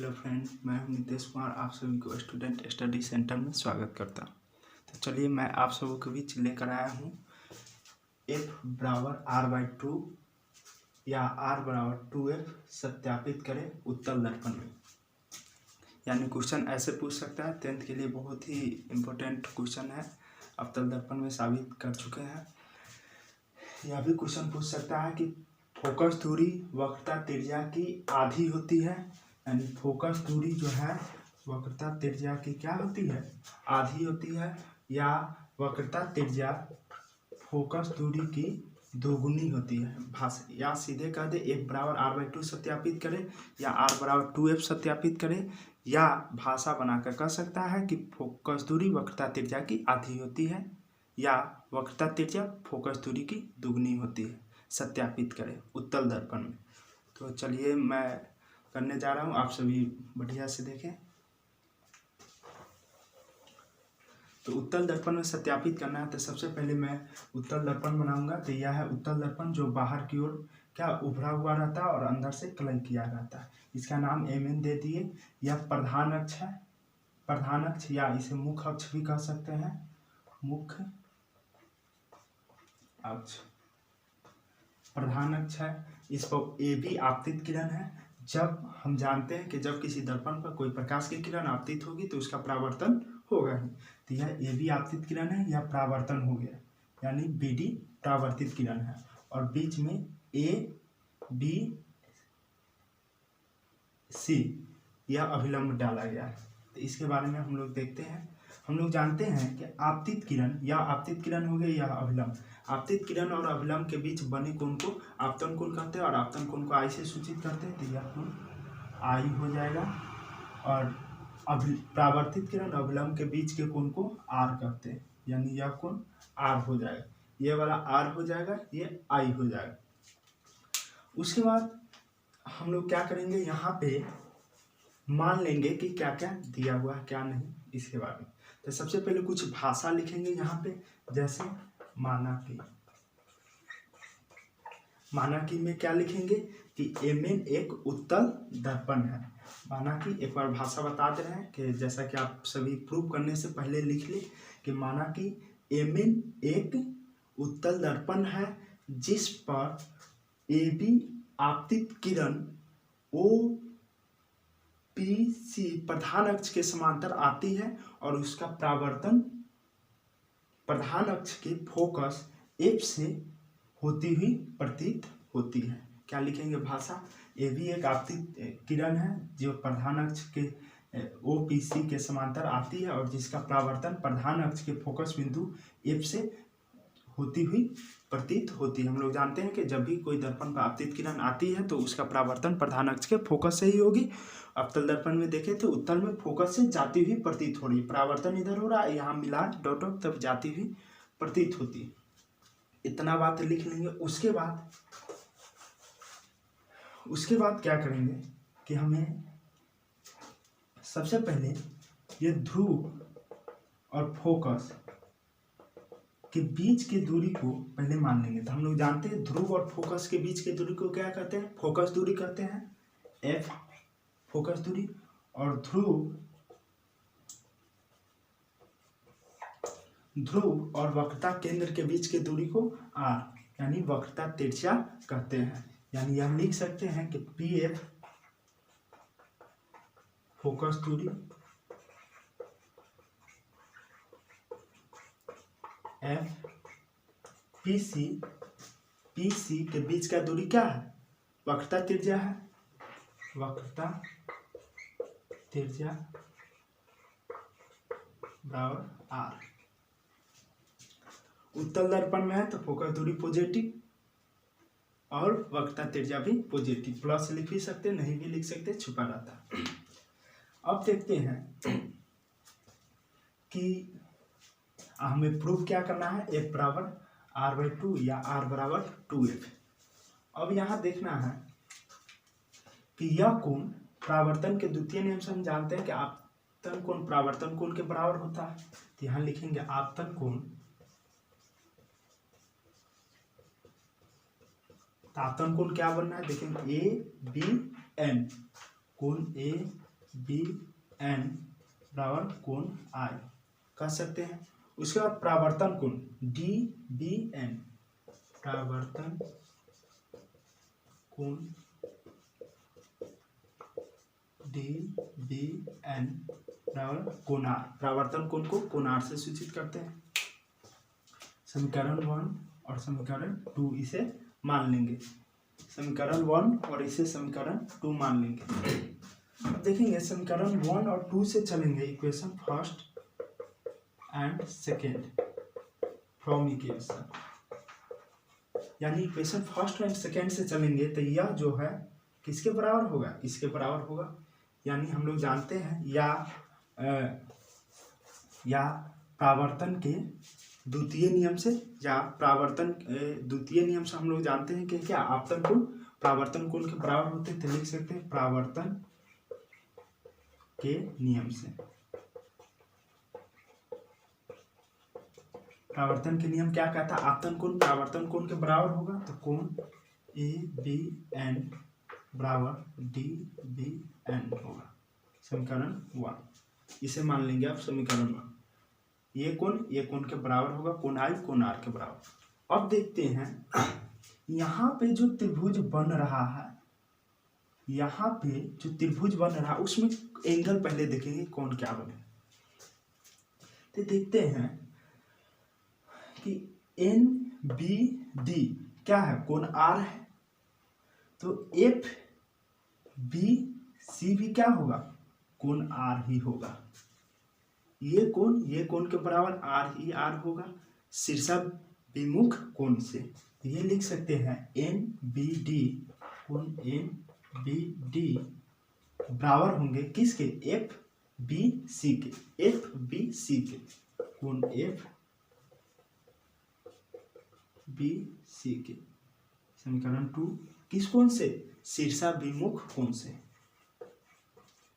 Hello friend, मैं हूं नितेश कुमार। आप सभी को स्टूडेंट स्टडी सेंटर में स्वागत करता हूं। तो चलिए मैं आप सबों के बीच लेकर आया हूं f बराबर r/2 या r बराबर 2f सत्यापित करें उत्तल दर्पण में। यानी क्वेश्चन ऐसे पूछ सकता है, 10th के लिए बहुत ही इम्पोर्टेंट क्वेश्चन है, अवतल दर्पण में साबित कर चुके हैं। यह भी क्वेश्चन पूछ सकता है कि फोकस दूरी वक्रता त्रिज्या की आधी होती है। यानी फोकस दूरी जो है वक्रता त्रिज्या की क्या होती है, आधी होती है, या वक्रता त्रिज्या फोकस दूरी की दोगुनी होती है। या सीधे कह दे f बराबर r/2 सत्यापित करें या r बराबर 2f सत्यापित करें, या भाषा बनाकर कह सकता है कि फोकस दूरी वक्रता त्रिज्या की आधी होती है या वक्रता त्रिज्या फोकस दूरी की दुगनी होती है। सत्यापित करें उत्तल दर्पण में। तो चलिए मैं करने जा रहा हूँ, आप सभी बढ़िया से देखें। तो उत्तल दर्पण में सत्यापित करना है तो सबसे पहले मैं उत्तल दर्पण बनाऊंगा। तो यह है उत्तल दर्पण जो बाहर की ओर क्या उभरा हुआ रहता है और अंदर से क्लई किया रहता है। इसका नाम mn दे दिए। यह प्रधान अक्ष है, प्रधान अक्ष या इसे मुख्य अक्ष भी कह सकते हैं, मुख्य अक्ष प्रधान अक्ष है। इस पर ए बी आपतित किरण है। जब हम जानते हैं कि जब किसी दर्पण पर कोई प्रकाश की किरण आपतित होगी तो उसका परावर्तन होगा ही। तो यह ए बी आपतित किरण है, यह परावर्तन हो गया, यानी बी डी परावर्तित किरण है। और बीच में ए बी सी यह अभिलंब डाला गया है। तो इसके बारे में हम लोग देखते हैं। हम लोग जानते हैं कि आपतित किरण या आपतित किरण हो गई या अभिलंब। आपतित किरण और अभिलंब के बीच बने कोण को आपतन कोण कहते हैं और आपतन कोण को आई से सूचित करते हैं। तो यह कोण आई हो जाएगा। और परावर्तित किरण अभिलंब के बीच के कोण को आर कहते हैं, यानी यह कोण आर हो जाएगा। ये वाला आर हो जाएगा, ये आई हो जाएगा। उसके बाद हम लोग क्या करेंगे, यहाँ पे मान लेंगे कि क्या क्या दिया हुआ है क्या नहीं, इसके बारे में। तो सबसे पहले कुछ भाषा लिखेंगे यहाँ पे, जैसे माना कि में क्या लिखेंगे कि mn एक उत्तल दर्पण है। माना कि एक बार भाषा बता दे रहे हैं कि जैसा कि आप सभी प्रूव करने से पहले लिख ले कि माना कि mn एक उत्तल दर्पण है जिस पर AB आपतित किरण OPC प्रधान अक्ष के समांतर आती है और उसका परावर्तन प्रधान अक्ष के फोकस F से होती हुई प्रतीत होती है। क्या लिखेंगे भाषा, ए भी एक आपतित किरण है जो प्रधान अक्ष के OPC के समांतर आती है और जिसका परावर्तन प्रधान अक्ष के फोकस बिंदु F से होती हुई प्रतीत होती है। हम लोग जानते हैं कि जब भी कोई दर्पण पर आपतित किरण आती है तो उसका परावर्तन प्रधान अक्ष के फोकस से ही होगी। अवतल दर्पण में देखें तो उत्तल में फोकस से जाती हुई प्रतीत हो रही है, परावर्तन इधर हो रहा है, यहाँ मिला डॉट तब जाती हुई प्रतीत होती है। इतना बात लिख लेंगे। उसके बाद क्या करेंगे कि हमें सबसे पहले ये ध्रुव और फोकस के बीच की दूरी को पहले मान लेंगे। तो हम लोग जानते हैं ध्रुव और फोकस के बीच की दूरी को क्या कहते हैं, फोकस दूरी कहते हैं, f फोकस दूरी। और ध्रुव और वक्रता केंद्र के बीच की दूरी को r यानी वक्रता त्रिज्या कहते हैं। यानी हम लिख सकते हैं कि pf फोकस दूरी f pc के बीच का दूरी क्या है, वक्रता त्रिज्या है, वक्रता त्रिज्या बराबर r। उत्तल दर्पण में है तो फोकस दूरी पॉजिटिव और वक्रता त्रिज्या भी पॉजिटिव, प्लस लिख भी सकते नहीं भी लिख सकते, छुपा रहता है। अब देखते हैं कि हमें प्रूफ क्या करना है, f बराबर r/2 या r बराबर 2f। अब यहाँ देखना है कि यह कोण परावर्तन के द्वितीय नियम से हम जानते हैं कि आपतन कोण परावर्तन कोण के बराबर होता है। तो यहाँ लिखेंगे आपतन कोण, आपतन कोण क्या बनना है देखेंगे, ABN कोण ABN बी एन बराबर कोण आई कह सकते हैं। उसके बाद परावर्तन कोण डी बी एन, परावर्तन कोण डी बी एन बराबर कोणार, परावर्तन कोण को कोणार से सूचित करते हैं। समीकरण 1 और समीकरण 2 इसे मान लेंगे, समीकरण 1 और इसे समीकरण 2 मान लेंगे। अब देखेंगे समीकरण 1 और 2 से चलेंगे equation first and second from equation, यानी इक्वेशन फर्स्ट एंड सेकेंड से चलेंगे तो यह जो है किसके बराबर होगा, इसके बराबर होगा। यानी हम लोग जानते हैं या प्रावर्तन के द्वितीय नियम से, या प्रावर्तन द्वितीय नियम से हम लोग जानते हैं कि क्या आपतन कोण प्रावर्तन कोण के बराबर होते हैं, तो लिख सकते हैं प्रावर्तन के नियम से। प्रावर्तन के नियम क्या कहता है, आपतन कोण प्रावर्तन कोण के बराबर होगा, तो कोण ए बी एन बराबर डी बी एन होगा, समीकरण 1 इसे मान लेंगे आप समीकरण 1। ये कोण के बराबर होगा, कोण आई कोण आर के बराबर। अब देखते हैं यहाँ पे जो त्रिभुज बन रहा है, यहाँ पे जो त्रिभुज बन रहा है उसमें एंगल पहले देखेंगे कौन क्या बने। तो देखते हैं कि एन बी डी क्या है, कोण आर है, तो एफ बी सी भी क्या होगा, कोण आर ही होगा। ये कोण के बराबर आर ही आर होगा शीर्षा विमुख कोण से। ये लिख सकते हैं एन बी डी, कोण एन बी डी बराबर होंगे किसके, एफ बी सी के, एफ बी सी के, कोण एफ बी सी के। समीकरण 2 किस कोण से, शीर्षा विमुख कोण से,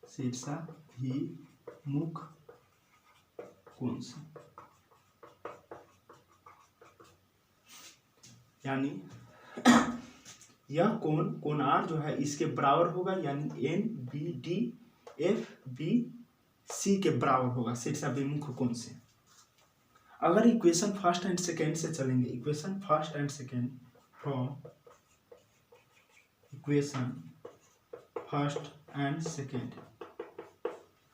शीर्षा विमुख कोण से, यानी यह कोण आर जो है इसके बराबर होगा, यानी N B D F B C के बराबर होगा शीर्षा विमुख कोण से। अगर इक्वेशन फर्स्ट एंड सेकेंड से चलेंगे, equation first and second from equation first and second,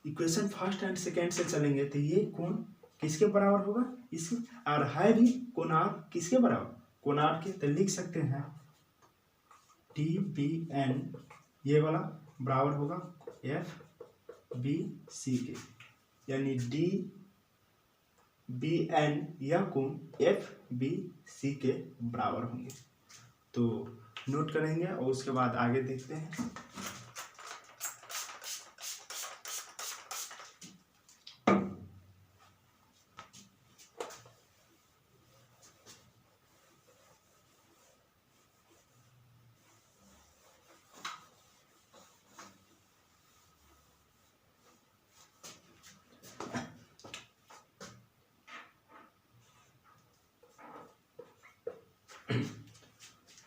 equation first and second से चलेंगे तो ये कोण किसके बराबर होगा, इसके, और है भी कोण आर किसके बराबर, कोण आर के, तो लिख सकते हैं डी बी एन ये वाला बराबर होगा एफ बी सी के, यानी डी बी एन यह कोण एफ बी सी के बराबर होंगे। तो नोट करेंगे और उसके बाद आगे देखते हैं।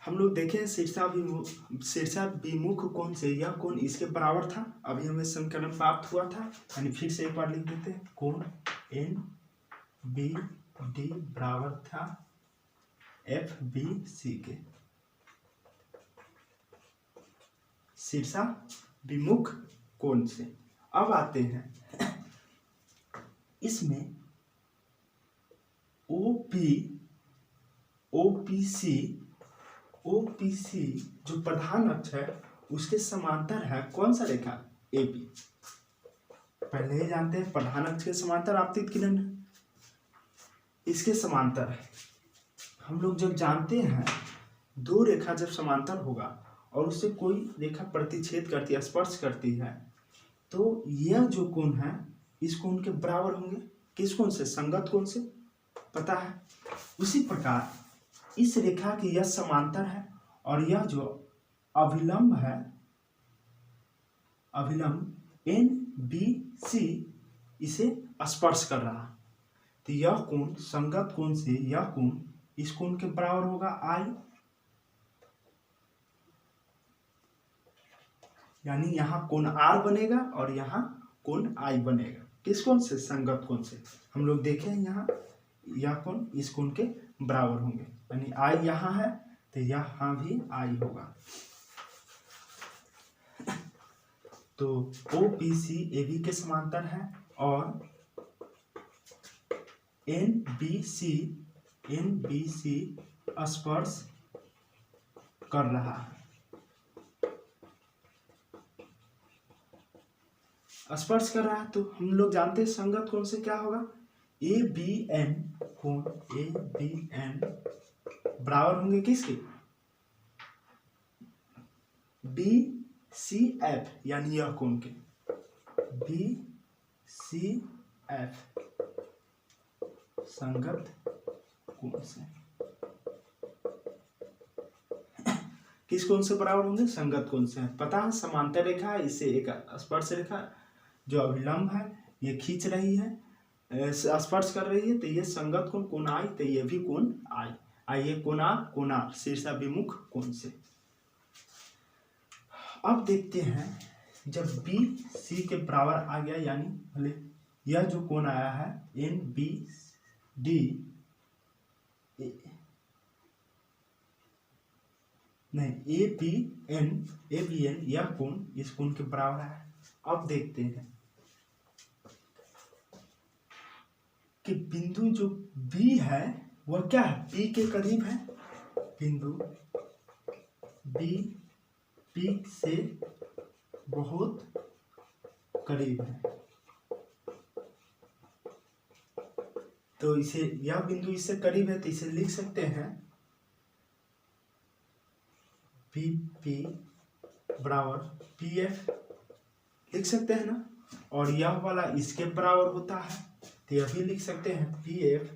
हम लोग देखें शीर्षा विमुख कोण से यह कोण इसके बराबर था, अभी हमें समीकरण प्राप्त हुआ था, यानी फिर से एक बार लिख देते हैं कोण एन बी डी बराबर था एफ बी सी के, शीर्षा विमुख कोण से। अब आते हैं इसमें OPC जो प्रधान अक्ष है उसके समांतर है कौन सा रेखा, AP। पहले ही जानते हैं प्रधान अक्ष के समांतर आपतित किरण इसके समांतर है। हम लोग जब जानते हैं दो रेखा जब समांतर होगा और उससे कोई रेखा प्रतिच्छेद करती है, स्पर्श करती है, तो यह जो कोण है इस कोण के बराबर होंगे किस कोण से, संगत कोण से, पता है। उसी प्रकार इस रेखा की यह समांतर है और यह जो अभिलंब है, अभिलंब NBC इसे स्पर्श कर रहा है, तो यह कोण संगत कोण से यह कोण इस कोण के बराबर होगा I। यानी यहाँ कोण आर बनेगा और यहाँ कोण आई बनेगा। किस कोण से? संगत कोण से। हम लोग देखें यहाँ यह कोण इस कोण के बराबर होंगे, यानी आई यहाँ है तो यहाँ भी आई होगा। तो OPC AB के समांतर है और NBC स्पर्श कर रहा है। स्पर्श कर रहा है तो हम लोग जानते हैं संगत कोण से क्या होगा, ABN कोण ABN बराबर होंगे किसके? BCF, यानी यह कोण के BCF संगत कोण से। किस कोण से बराबर होंगे? संगत कोण से। पता है समांतर रेखा है, इससे एक स्पर्श रेखा जो अभिलंब है ये खींच रही है, स्पर्श कर रही है, तो ये संगत कोण कोण आई, तो ये भी कोण आई। आइए कोण आर शीर्षाभिमुख कोण से। अब देखते हैं जब BC के बराबर आ गया, यानी भले यह जो कोण आया है NBD नहीं ABN यह कोण इस कोण के बराबर है। अब देखते हैं कि बिंदु जो B है वह क्या है? P के करीब है। बिंदु B P से बहुत करीब है, तो इसे यह बिंदु इससे करीब है तो इसे लिख सकते हैं BP बराबर PF लिख सकते हैं ना, और यह वाला इसके बराबर होता है तो यह भी लिख सकते हैं PF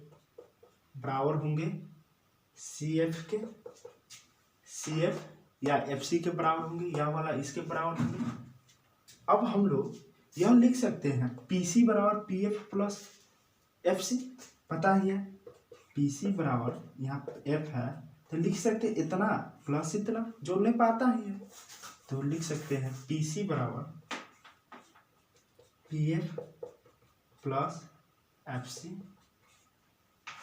बराबर होंगे CF के, CF या FC के बराबर होंगे, यह वाला इसके बराबर होंगे। अब हम लोग यह लिख सकते हैं PC बराबर PF प्लस FC, पता ही है PC बराबर यहाँ F है तो लिख सकते इतना प्लस इतना, जोड़ने पाता ही है, तो लिख सकते हैं PC बराबर PF प्लस FC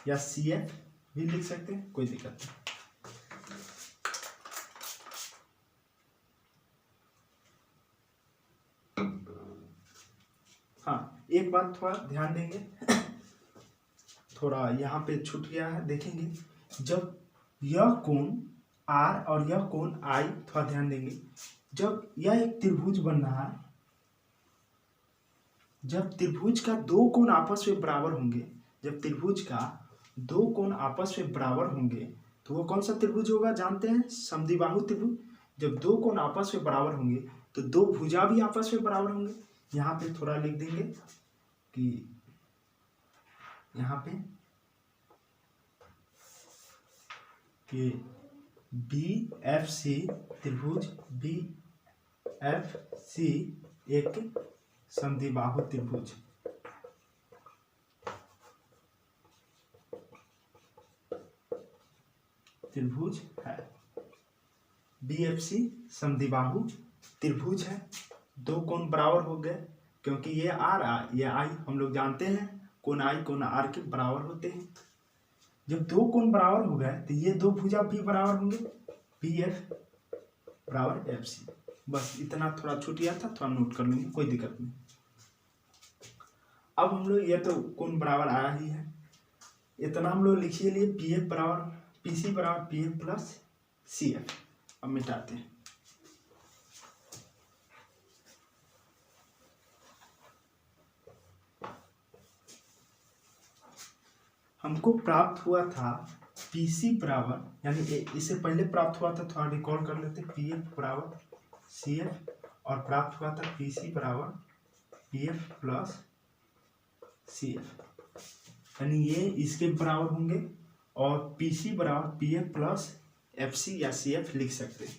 या CF भी लिख सकते हैं, कोई दिक्कत नहीं। हाँ, एक बात थोड़ा ध्यान देंगे, थोड़ा यहाँ पे छूट गया है, देखेंगे जब यह कोण R और यह कोण I, थोड़ा ध्यान देंगे, जब यह एक त्रिभुज बन रहा है, जब त्रिभुज का दो कोण आपस में बराबर होंगे, जब त्रिभुज का दो कोण आपस में बराबर होंगे तो वो कौन सा त्रिभुज होगा? जानते हैं समद्विबाहु त्रिभुज। जब दो कोण आपस में बराबर होंगे तो दो भुजा भी आपस में बराबर होंगे। यहाँ पे थोड़ा लिख देंगे कि यहाँ पे कि BFC त्रिभुज BFC एक समद्विबाहु त्रिभुज, है। BFC समद्विबाहु त्रिभुज है, दो कोण बराबर हो गए क्योंकि ये R ये I, हम लोग जानते हैं कोण I कोण R के बराबर होते हैं। जब दो कोण बराबर हो गए तो ये दो भुजा भी बराबर होंगे, BF बराबर FC। बस इतना थोड़ा छूट गया था, थोड़ा नोट कर लेंगे, कोई दिक्कत नहीं। अब हम लोग ये तो कोण बराबर आया ही है, इतना हम लोग लिखिए लिए PF बराबर PC बराबर PF प्लस CF। अब मिटाते हैं। हमको प्राप्त हुआ था PC बराबर, यानी इससे पहले प्राप्त हुआ था, थोड़ा रिकॉल कर लेते, PF बराबर CF और प्राप्त हुआ था PC बराबर PF प्लस CF, यानी ये इसके बराबर होंगे और PC बराबर PF प्लस FC या CF लिख सकते हैं।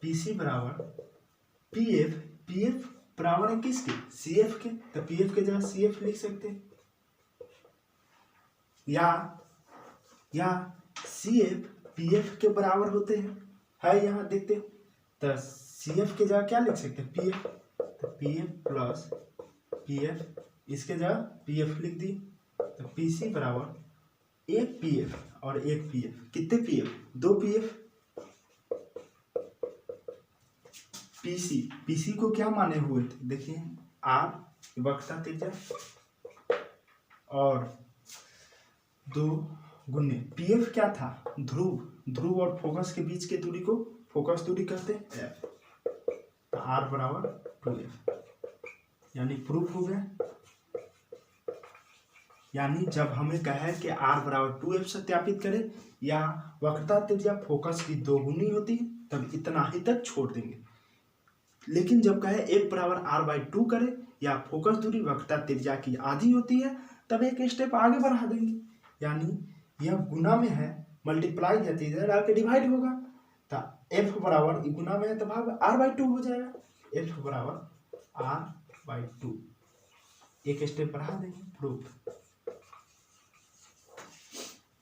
PC बराबर PF बराबर है किसके? CF के, तो PF के जगह CF लिख सकते हैं, या CF PF के बराबर होते हैं, है यहाँ देखते हैं, तो CF के जगह क्या लिख सकते हैं, PF, तो PF प्लस PF, इसके जगह PF लिख दी, तो PC बराबर एक PF और एक PF, कितने PF, 2 PF। PC को क्या माने हुए थे, देखिए R वक्रता त्रिज्या और 2 गुने PF क्या था, ध्रुव और फोकस के बीच के दूरी को फोकस दूरी कहते हैं F, तो R बराबर 2F, यानी प्रूफ हो गया। यानी जब हमें कहा है कि R बराबर 2F सत्यापित करें या वक्रता त्रिज्या फोकस की 2 गुनी होती है तब इतना ही तक छोड़ देंगे, लेकिन जब कहे F बराबर R/2 करें या फोकस दूरी वक्रता त्रिज्या की आधी होती है तब एक स्टेप आगे बढ़ा देंगे, यानी यह गुना में है, मल्टीप्लाई या त्रिज्या डाल के डिवाइड होगा, तो F बराबर गुना में है तो भाग R/2 हो जाएगा, F बराबर R/2, एक स्टेप बढ़ा देंगे, प्रूफ।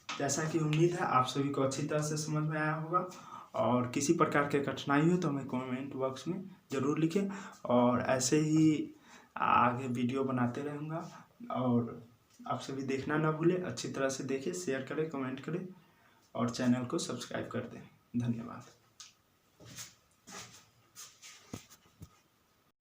जैसा कि उम्मीद है आप सभी को अच्छी तरह से समझ में आया होगा, और किसी प्रकार के कठिनाई हो तो हमें कमेंट बॉक्स में ज़रूर लिखें, और ऐसे ही आगे वीडियो बनाते रहूँगा, और आप सभी देखना ना भूलें, अच्छी तरह से देखें, शेयर करें, कमेंट करें और चैनल को सब्सक्राइब कर दें। धन्यवाद।